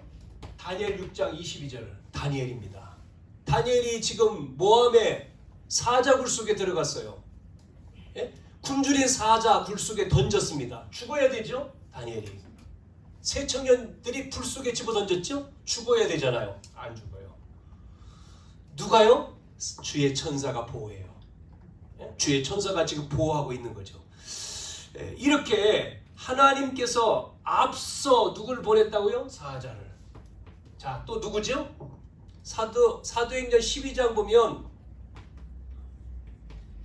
다니엘 6장 22절 다니엘입니다. 다니엘이 지금 모함의 사자 굴 속에 들어갔어요. 예? 굶주린 사자 굴 속에 던졌습니다. 죽어야 되죠? 다니엘이. 새 청년들이 불 속에 집어 던졌죠? 죽어야 되잖아요. 안 죽어요. 누가요? 주의 천사가 보호해요. 예? 주의 천사가 지금 보호하고 있는 거죠. 예, 이렇게 하나님께서 앞서 누굴 보냈다고요? 사자를. 자, 또 누구죠? 사도행전 12장 보면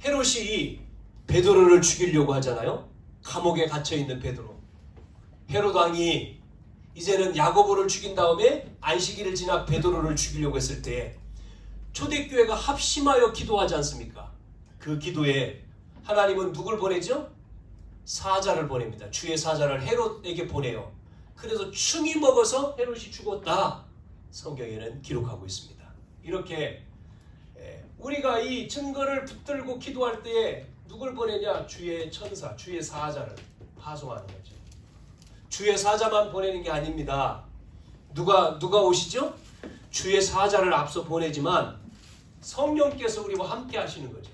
헤롯이 베드로를 죽이려고 하잖아요. 감옥에 갇혀있는 베드로. 헤롯 왕이 이제는 야고보를 죽인 다음에 안식일을 지나 베드로를 죽이려고 했을 때 초대교회가 합심하여 기도하지 않습니까? 그 기도에 하나님은 누굴 보내죠? 사자를 보냅니다. 주의 사자를 헤롯에게 보내요. 그래서 충이 먹어서 헤롯이 죽었다. 성경에는 기록하고 있습니다. 이렇게 우리가 이 증거를 붙들고 기도할 때에 누굴 보내냐? 주의 천사, 주의 사자를 파송하는 거죠. 주의 사자만 보내는 게 아닙니다. 누가 오시죠? 주의 사자를 앞서 보내지만 성령께서 우리와 함께 하시는 거죠.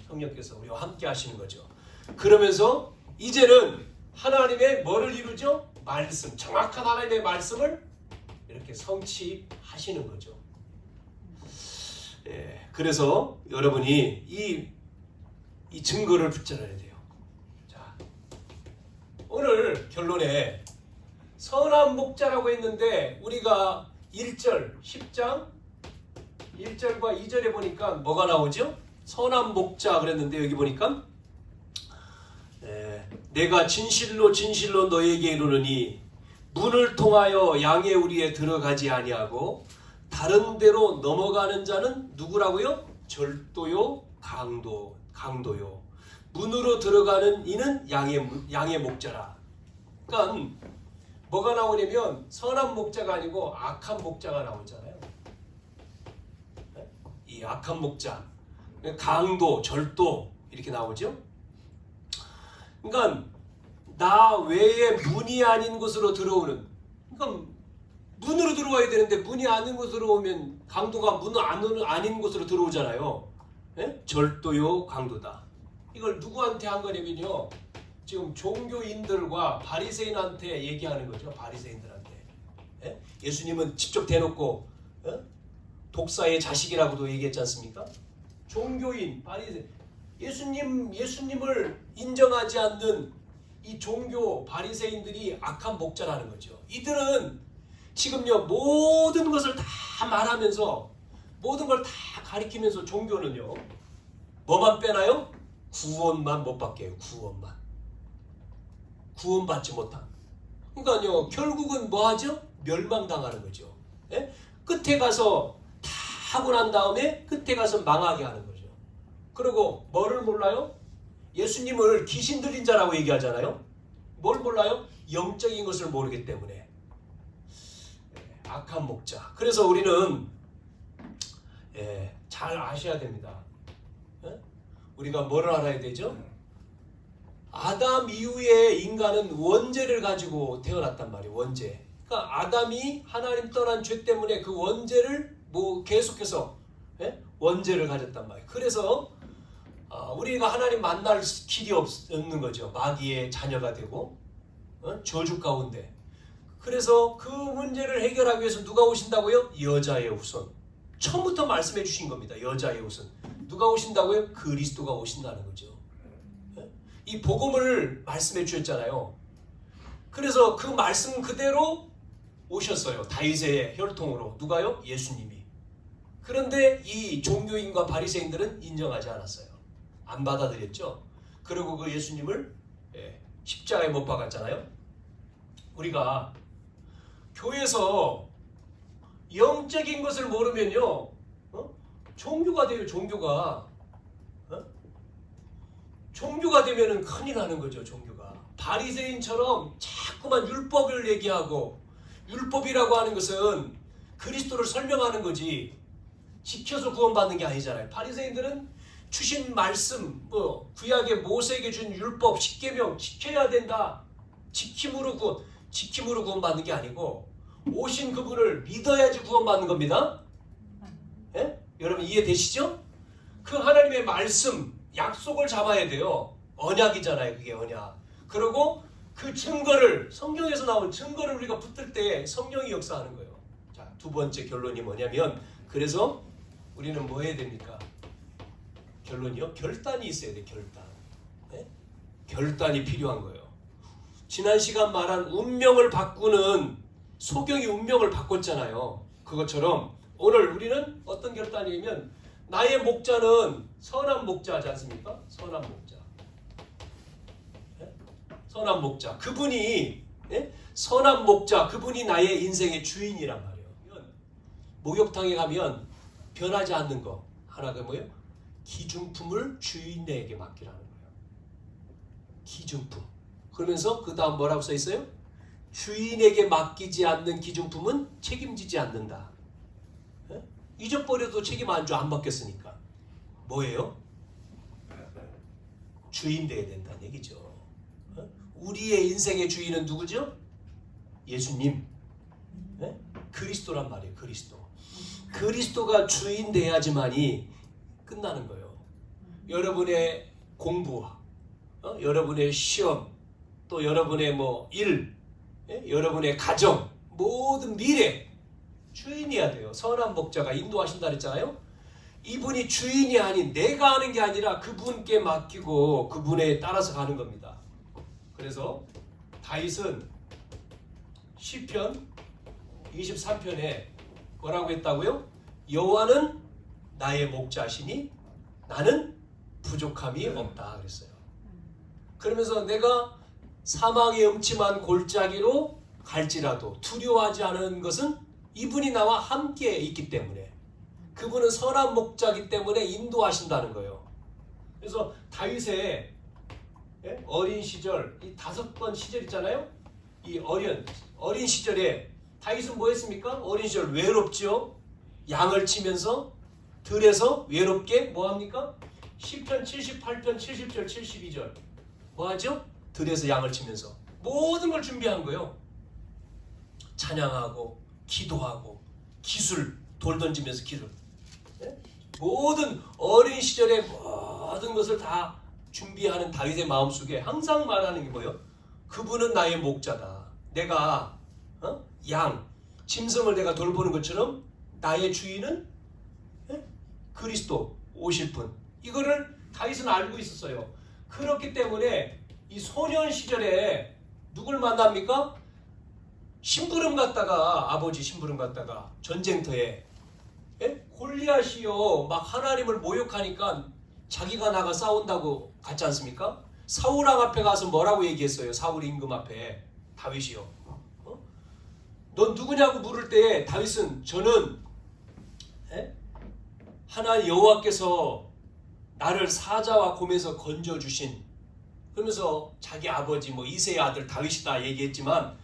성령께서 우리와 함께 하시는 거죠. 그러면서 이제는 하나님의 뭐를 이루죠? 말씀, 정확한 하나님의 말씀을 이렇게 성취하시는 거죠. 예, 그래서 여러분이 이 증거를 붙잡아야 돼요. 자, 오늘 결론에 선한 목자라고 했는데 우리가 1절, 10장 1절과 2절에 보니까 뭐가 나오죠? 선한 목자 그랬는데 여기 보니까 내가 진실로 진실로 너에게 이르노니 문을 통하여 양의 우리에 들어가지 아니하고 다른 데로 넘어가는 자는 누구라고요? 절도요, 강도요. 문으로 들어가는 이는 양의 목자라. 그러니까 뭐가 나오냐면 선한 목자가 아니고 악한 목자가 나오잖아요. 이 악한 목자, 강도, 절도 이렇게 나오죠. 그러니까 나 외에 문이 아닌 곳으로 들어오는, 그러니까 문으로 들어와야 되는데 문이 아닌 곳으로 오면 강도가 문 아닌 곳으로 들어오잖아요. 예? 절도요, 강도다. 이걸 누구한테 한 거냐면요, 지금 종교인들과 바리새인한테 얘기하는 거죠. 바리새인들한테. 예? 예수님은 직접 대놓고 독사의 자식이라고도 얘기했지 않습니까? 종교인, 바리새인, 예수님을 인정하지 않는 이 종교 바리새인들이 악한 목자라는 거죠. 이들은 지금요 모든 것을 다 말하면서 모든 걸 다 가리키면서 종교는요 뭐만 빼나요? 구원만 못 받게 해요. 구원받지 못한. 그러니까요 결국은 뭐 하죠? 멸망당하는 거죠. 예? 끝에 가서 다 하고 난 다음에 끝에 가서 망하게 하는 거죠. 그리고 뭐를 몰라요? 예수님을 귀신 들린 자라고 얘기하잖아요. 뭘 몰라요? 영적인 것을 모르기 때문에. 악한 목자. 그래서 우리는 잘 아셔야 됩니다. 우리가 뭘 알아야 되죠? 아담 이후에 인간은 원죄를 가지고 태어났단 말이에요. 원죄. 그러니까 아담이 하나님 떠난 죄 때문에 그 원죄를 계속해서 원죄를 가졌단 말이에요. 그래서 우리가 하나님 만날 길이 없는 거죠. 마귀의 자녀가 되고 저주 가운데. 그래서 그 문제를 해결하기 위해서 누가 오신다고요? 여자의 후손. 처음부터 말씀해 주신 겁니다. 여자의 후손. 누가 오신다고요? 그리스도가 오신다는 거죠. 이 복음을 말씀해 주셨잖아요. 그래서 그 말씀 그대로 오셨어요. 다윗의 혈통으로. 누가요? 예수님이. 그런데 이 종교인과 바리새인들은 인정하지 않았어요. 안 받아들였죠. 그리고 그 예수님을 십자가에 못 박았잖아요. 우리가 교회에서 영적인 것을 모르면요 종교가 돼요. 종교가 되면은 큰일 나는 거죠. 종교가 바리새인처럼 자꾸만 율법을 얘기하고, 율법이라고 하는 것은 그리스도를 설명하는 거지 지켜서 구원받는 게 아니잖아요. 바리새인들은 주신 말씀, 구약의 모세에게 준 율법, 십계명 지켜야 된다. 지킴으로 구원받는 게 아니고 오신 그분을 믿어야지 구원받는 겁니다. 예? 여러분 이해되시죠? 그 하나님의 말씀, 약속을 잡아야 돼요. 언약이잖아요. 그게 언약. 그리고 그 증거를, 성경에서 나온 증거를 우리가 붙들 때 성령이 역사하는 거예요. 자, 두 번째 결론이 뭐냐면, 그래서 우리는 뭐 해야 됩니까? 결론이요? 결단이 있어야 돼. 결단. 네? 결단이 필요한 거예요. 지난 시간 말한 운명을 바꾸는, 소경이 운명을 바꿨잖아요. 그것처럼 오늘 우리는 어떤 결단이냐면, 나의 목자는 선한 목자지 않습니까? 선한 목자. 네? 선한 목자. 그분이, 네? 선한 목자, 그분이 나의 인생의 주인이란 말이에요. 목욕탕에 가면 변하지 않는 거 하나가 뭐예요? 기중품을 주인에게 맡기라는 거예요. 기중품. 그러면서 그 다음 뭐라고 써 있어요? 주인에게 맡기지 않는 기중품은 책임지지 않는다. 네? 잊어버려도 책임 안 맡겼으니까. 뭐예요? 주인 돼야 된다는 얘기죠. 우리의 인생의 주인은 누구죠? 예수님. 네? 그리스도란 말이에요. 그리스도가 주인 돼야지만이 끝나는 거예요. 여러분의 공부, 여러분의 시험, 또 여러분의 일, 여러분의 가정, 모든 미래 주인이어야 돼요. 선한 목자가 인도하신다 그랬잖아요. 이분이 주인이 아닌 내가 하는 게 아니라 그분께 맡기고 그분에 따라서 가는 겁니다. 그래서 다윗은 시편 23편에 뭐라고 했다고요? 여호와는 나의 목자시니 나는 부족함이 없다 그랬어요. 그러면서 내가 사망의 음침한 골짜기로 갈지라도 두려워하지 않은 것은 이분이 나와 함께 있기 때문에, 그분은 선한 목자이기 때문에 인도하신다는 거예요. 그래서 다윗의 어린 시절, 이 5번 시절 있잖아요. 이 어린 시절에 다윗은 뭐 했습니까? 어린 시절 외롭죠. 양을 치면서 들에서 외롭게 뭐 합니까? 시편 78편 70절 72절 뭐 하죠? 들에서 양을 치면서 모든 걸 준비한 거예요. 찬양하고 기도하고 기술, 돌 던지면서 기술. 네? 모든 어린 시절의 모든 것을 다 준비하는 다윗의 마음속에 항상 말하는 게 뭐예요? 그분은 나의 목자다. 내가 양, 짐승을 내가 돌보는 것처럼 나의 주인은 그리스도 오실 분. 이거를 다윗은 알고 있었어요. 그렇기 때문에 이 소년 시절에 누굴 만납니까? 심부름 갔다가, 아버지 심부름 갔다가 전쟁터에 골리앗이요 막 하나님을 모욕하니까 자기가 나가 싸운다고 갔지 않습니까? 사울왕 앞에 가서 뭐라고 얘기했어요? 사울 임금 앞에 다윗이요. 넌 누구냐고 물을 때 다윗은 저는 하나님 여호와께서 나를 사자와 곰에서 건져주신, 그러면서 자기 아버지 이새의 아들 다윗이다 얘기했지만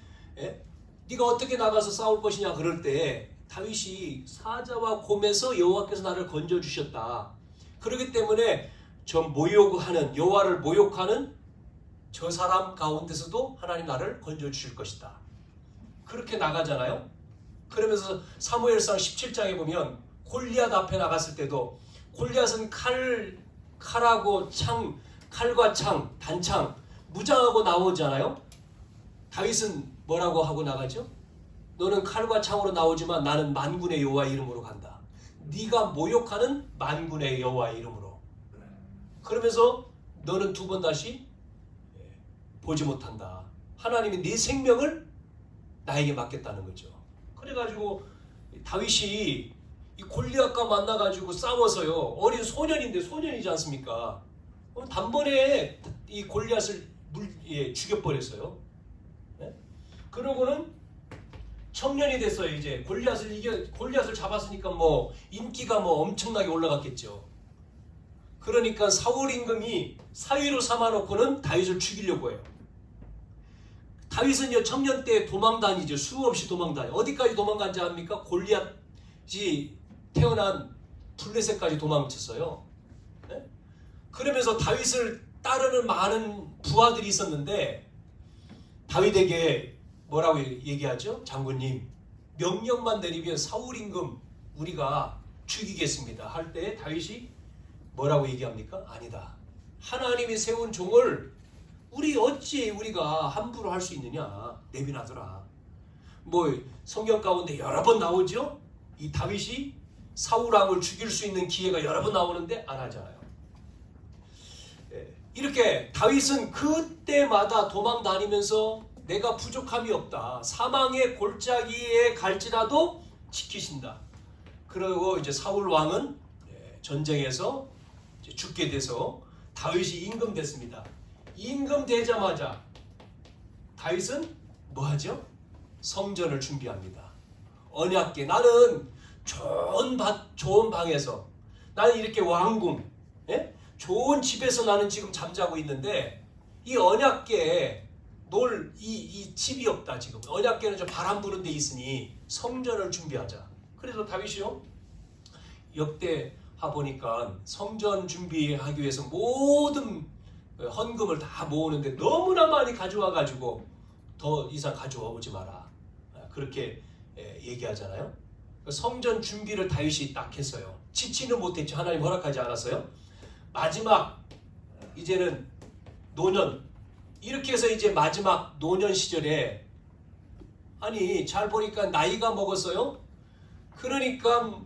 네가 어떻게 나가서 싸울 것이냐 그럴 때 다윗이 사자와 곰에서 여호와께서 나를 건져주셨다. 그렇기 때문에 저 모욕하는, 여호와를 모욕하는 저 사람 가운데서도 하나님 나를 건져주실 것이다. 그렇게 나가잖아요. 그러면서 사무엘상 17장에 보면 골리앗 앞에 나갔을 때도 골리앗은 칼하고 창, 칼과 창, 단창, 무장하고 나오잖아요. 다윗은 뭐라고 하고 나가죠? 너는 칼과 창으로 나오지만 나는 만군의 여호와 이름으로 간다. 네가 모욕하는 만군의 여호와 이름으로. 그러면서 너는 두 번 다시 보지 못한다. 하나님이 네 생명을 나에게 맡겼다는 거죠. 그래가지고 다윗이 이 골리앗과 만나가지고 싸워서요. 어린 소년인데, 소년이지 않습니까? 단번에 이 골리앗을 죽여버렸어요. 네? 그러고는 청년이 됐어요. 이제 골리앗을 잡았으니까 인기가 엄청나게 올라갔겠죠. 그러니까 사울 임금이 사위로 삼아놓고는 다윗을 죽이려고 해요. 다윗은요 청년 때 도망다니죠. 수없이 도망다녀. 어디까지 도망간지 압니까? 골리앗이 태어난 블레셋까지 도망쳤어요. 네? 그러면서 다윗을 따르는 많은 부하들이 있었는데 다윗에게 뭐라고 얘기하죠? 장군님, 명령만 내리면 사울 임금 우리가 죽이겠습니다. 할 때 다윗이 뭐라고 얘기합니까? 아니다. 하나님이 세운 종을 어찌 우리가 함부로 할 수 있느냐. 내비놔둬라. 뭐 성경 가운데 여러 번 나오죠? 이 다윗이 사울 왕을 죽일 수 있는 기회가 여러 번 나오는데 안 하잖아요. 이렇게 다윗은 그때마다 도망 다니면서 내가 부족함이 없다. 사망의 골짜기에 갈지라도 지키신다. 그리고 이제 사울 왕은 전쟁에서 죽게 돼서 다윗이 임금됐습니다. 임금되자마자 다윗은 뭐하죠? 성전을 준비합니다. 언약궤. 나는 좋은 방에서, 나는 이렇게 왕궁, 좋은 집에서 나는 지금 잠자고 있는데 이 언약궤에 놀 이 집이 없다. 지금 언약궤는 좀 바람 부는 데 있으니 성전을 준비하자. 그래서 다윗이요, 역대하 보니까 성전 준비하기 위해서 모든 헌금을 다 모으는데 너무나 많이 가져와 가지고 더 이상 가져와 오지 마라. 그렇게 얘기하잖아요. 성전 준비를 다윗이 딱 했어요. 지치는 못했죠. 하나님 허락하지 않았어요. 마지막 이제는 노년, 이렇게 해서 이제 마지막 노년 시절에, 아니 잘 보니까 나이가 먹었어요. 그러니까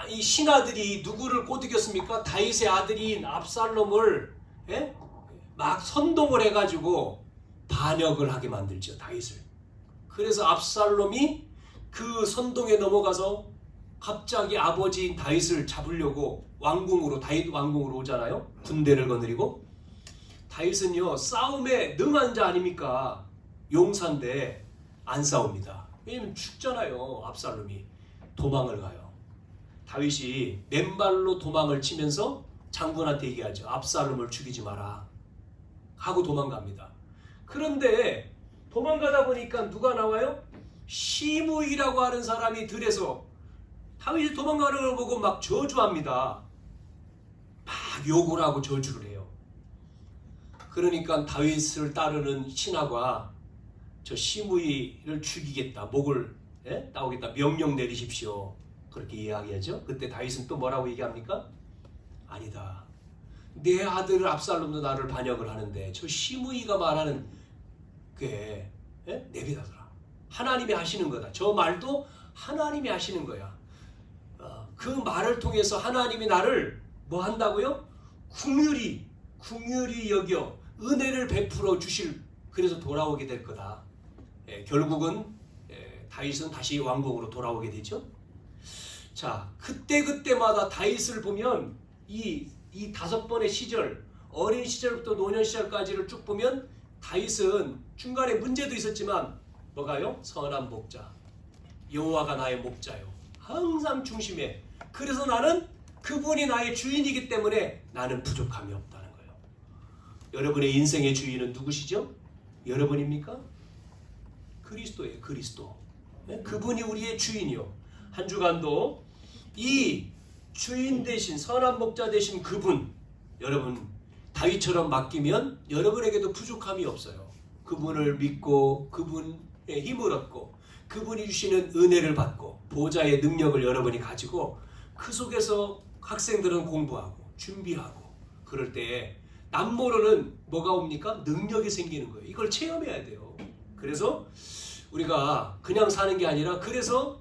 이 신하들이 누구를 꼬드겼습니까? 다윗의 아들인 압살롬을 막 선동을 해가지고 반역을 하게 만들죠, 다윗을. 그래서 압살롬이 그 선동에 넘어가서 갑자기 아버지인 다윗을 잡으려고 왕궁으로, 다윗 왕궁으로 오잖아요. 군대를 거느리고. 다윗은요, 싸움에 능한 자 아닙니까? 용사인데 안 싸웁니다. 왜냐면 죽잖아요. 압살롬이. 도망을 가요. 다윗이 맨발로 도망을 치면서 장군한테 얘기하죠. 압살롬을 죽이지 마라 하고 도망갑니다. 그런데 도망가다 보니까 누가 나와요? 시므이라고 하는 사람이 들에서 다윗이 도망가는 걸 보고 막 저주합니다. 막 욕을 하고 저주를 해요. 그러니까 다윗을 따르는 신하가 저 시므이를 죽이겠다, 목을 따오겠다, 명령 내리십시오. 그렇게 이야기하죠. 그때 다윗은 또 뭐라고 얘기합니까? 아니다. 내 아들 압살롬도 나를 반역을 하는데 저 시므이가 말하는 게 내비다더라. 하나님이 하시는 거다. 저 말도 하나님이 하시는 거야. 그 말을 통해서 하나님이 나를 뭐 한다고요? 긍휼히 여겨 은혜를 베풀어 주실, 그래서 돌아오게 될 거다. 결국은 다윗은 다시 왕궁으로 돌아오게 되죠. 자, 그때마다 다윗을 보면 이 5번의 시절, 어린 시절부터 노년 시절까지를 쭉 보면 다윗은 중간에 문제도 있었지만 뭐가요? 선한 목자. 여호와가 나의 목자요. 항상 중심에. 그래서 나는 그분이 나의 주인이기 때문에 나는 부족함이 없다는 거예요. 여러분의 인생의 주인은 누구시죠? 여러분입니까? 그리스도예요. 그리스도. 그분이 우리의 주인이요. 한 주간도 이 주인 대신, 선한 목자 대신 그분, 여러분 다윗처럼 맡기면 여러분에게도 부족함이 없어요. 그분을 믿고 그분의 힘을 얻고 그분이 주시는 은혜를 받고 보좌의 능력을 여러분이 가지고 그 속에서 학생들은 공부하고 준비하고 그럴 때 남모르는 뭐가 옵니까? 능력이 생기는 거예요. 이걸 체험해야 돼요. 그래서 우리가 그냥 사는 게 아니라, 그래서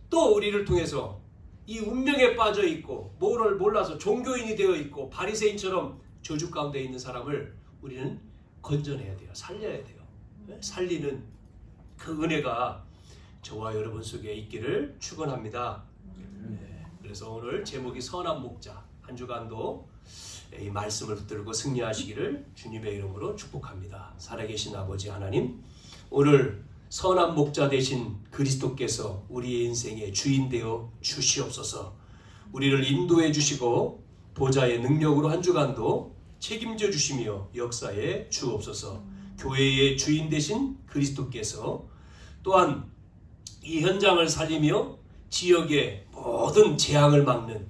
또 우리를 통해서 이 운명에 빠져 있고 뭐를 몰라서 종교인이 되어 있고 바리새인처럼 저주 가운데 있는 사람을 우리는 건져내야 돼요. 살려야 돼요. 살리는 그 은혜가 저와 여러분 속에 있기를 축원합니다. 그래서 오늘 제목이 선한 목자, 한 주간도 이 말씀을 붙들고 승리하시기를 주님의 이름으로 축복합니다. 살아계신 아버지 하나님, 오늘 선한 목자 되신 그리스도께서 우리의 인생의 주인 되어 주시옵소서. 우리를 인도해 주시고 보좌의 능력으로 한 주간도 책임져 주시며 역사에 주옵소서. 교회의 주인 되신 그리스도께서 또한 이 현장을 살리며 지역의 모든 재앙을 막는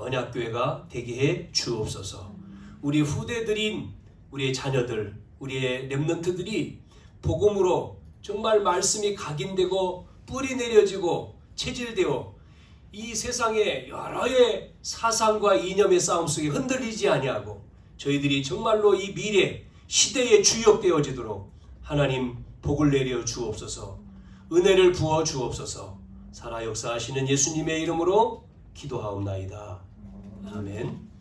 언약교회가 되게 해 주옵소서. 우리 후대들인 우리의 자녀들, 우리의 렘넌트들이 복음으로 정말 말씀이 각인되고 뿌리 내려지고 체질되어 이 세상의 여러의 사상과 이념의 싸움 속에 흔들리지 아니하고 저희들이 정말로 이 미래 시대에 주역되어지도록 하나님 복을 내려 주옵소서. 은혜를 부어 주옵소서. 살아 역사하시는 예수님의 이름으로 기도하옵나이다. 아멘.